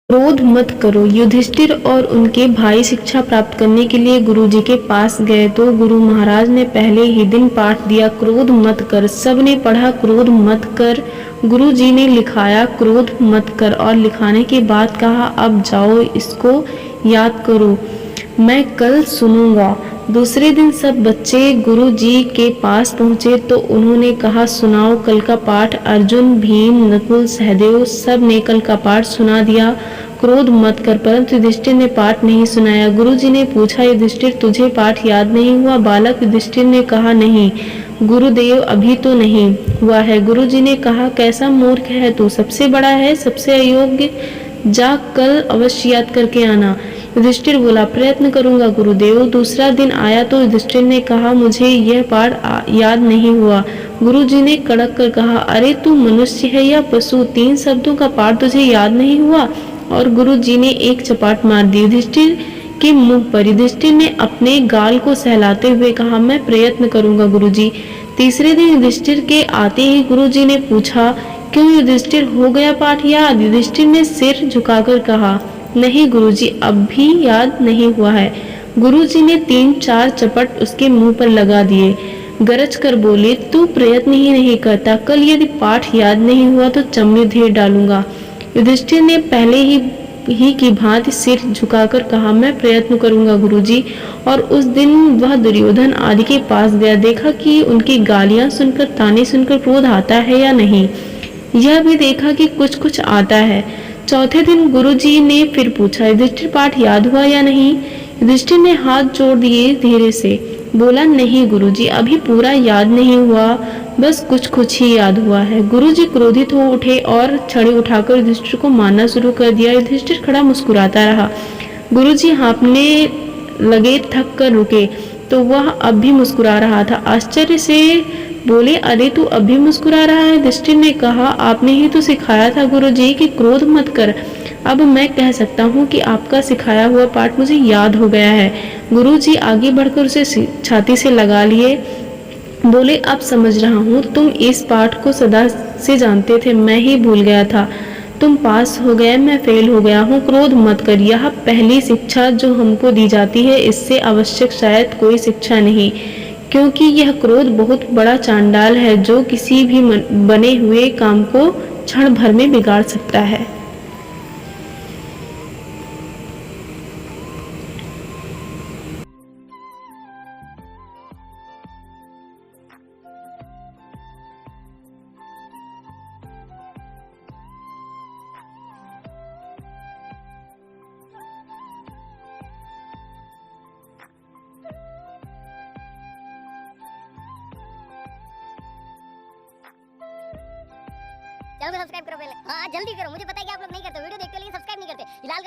क्रोध मत करो। युधिष्ठिर और उनके भाई शिक्षा प्राप्त करने के लिए गुरुजी के पास गए तो गुरु महाराज ने पहले ही दिन पाठ दिया, क्रोध मत कर। सबने पढ़ा, क्रोध मत कर। गुरुजी ने लिखाया, क्रोध मत कर, और लिखाने के बाद कहा, अब जाओ इसको याद करो, मैं कल सुनूंगा। दूसरे दिन सब बच्चे गुरु जी के पास पहुंचे तो उन्होंने कहा, सुनाओ कल का पाठ। अर्जुन, भीम, नकुल, सहदेव सब ने कल का पाठ सुना दिया, क्रोध मत कर। परंतु युधिष्ठिर ने पाठ नहीं सुनाया। गुरु जी ने पूछा, युधिष्ठिर तुझे पाठ याद नहीं हुआ? बालक युधिष्ठिर ने कहा, नहीं गुरुदेव, अभी तो नहीं हुआ है। गुरु जी ने कहा, कैसा मूर्ख है तू, सबसे बड़ा है, सबसे अयोग्य, जा कल अवश्य याद करके आना। युधिष्ठिर बोला, प्रयत्न करूंगा गुरुदेव। दूसरा दिन आया तो युधिष्ठिर ने कहा, मुझे यह पाठ याद नहीं हुआ। गुरुजी ने कड़क कर कहा, अरे तू मनुष्य है या पशु, 3 शब्दों का पाठ तुझे याद नहीं हुआ? और गुरुजी ने एक चपाट मार दी युधिष्ठिर के मुंह पर। युधिष्ठिर ने अपने गाल को सहलाते हुए कहा, मैं प्रयत्न करूंगा गुरुजी। तीसरे दिन युधिष्ठिर के आते ही गुरुजी ने पूछा, क्यों युधिष्ठिर, हो गया पाठ याद? युधिष्ठिर ने सिर झुकाकर कहा, नहीं गुरुजी, अब भी याद नहीं हुआ है। गुरुजी ने 3-4 चपट उसके मुंह पर लगा दिए। गरज कर बोले, तू प्रयत्न ही नहीं करता, कल यदि पाठ याद नहीं हुआ तो चमड़ी धेर डालूंगा। युधिष्ठिर ने पहले ही की भांति सिर झुकाकर कहा, मैं प्रयत्न करूंगा गुरुजी। और उस दिन वह दुर्योधन आदि के पास गया, देखा कि उनकी गालियां सुनकर, ताने सुनकर क्रोध आता है या नहीं। यह भी देखा कि कुछ कुछ आता है। चौथे दिन गुरुजी ने फिर पूछा, युधिष्ठिर पाठ याद हुआ या नहीं? युधिष्ठिर ने हाथ जोड़ दिए, धीरे से बोला, नहीं गुरुजी, अभी पूरा याद नहीं हुआ, बस कुछ कुछ ही याद हुआ है। गुरुजी क्रोधित हो उठे और छड़ी उठाकर युधिष्ठिर को मारना शुरू कर दिया। युधिष्ठिर खड़ा मुस्कुराता रहा। गुरुजी हाँफने लगे, थक कर रुके तो वह अब भी मुस्कुरा रहा था। आश्चर्य से बोले, अरे तू अब भी मुस्कुरा रहा है? युधिष्ठिर ने कहा, आपने ही तो सिखाया था गुरुजी कि क्रोध मत कर। अब मैं कह सकता हूँ कि आपका सिखाया हुआ पाठ मुझे याद हो गया है। गुरुजी आगे बढ़कर उसे छाती से लगा लिए, बोले, अब समझ रहा हूँ, तुम इस पाठ को सदा से जानते थे, मैं ही भूल गया था। तुम पास हो गए, मैं फेल हो गया हूँ। क्रोध मत कर, यह पहली शिक्षा जो हमको दी जाती है, इससे आवश्यक शायद कोई शिक्षा नहीं, क्योंकि यह क्रोध बहुत बड़ा चांडाल है जो किसी भी बने हुए काम को क्षण भर में बिगाड़ सकता है। चैनल को सब्सक्राइब करो पहले। हाँ जल्दी करो, मुझे पता है कि आप लोग नहीं करते, वीडियो देखते हो लेकिन सब्सक्राइब नहीं करते। लाल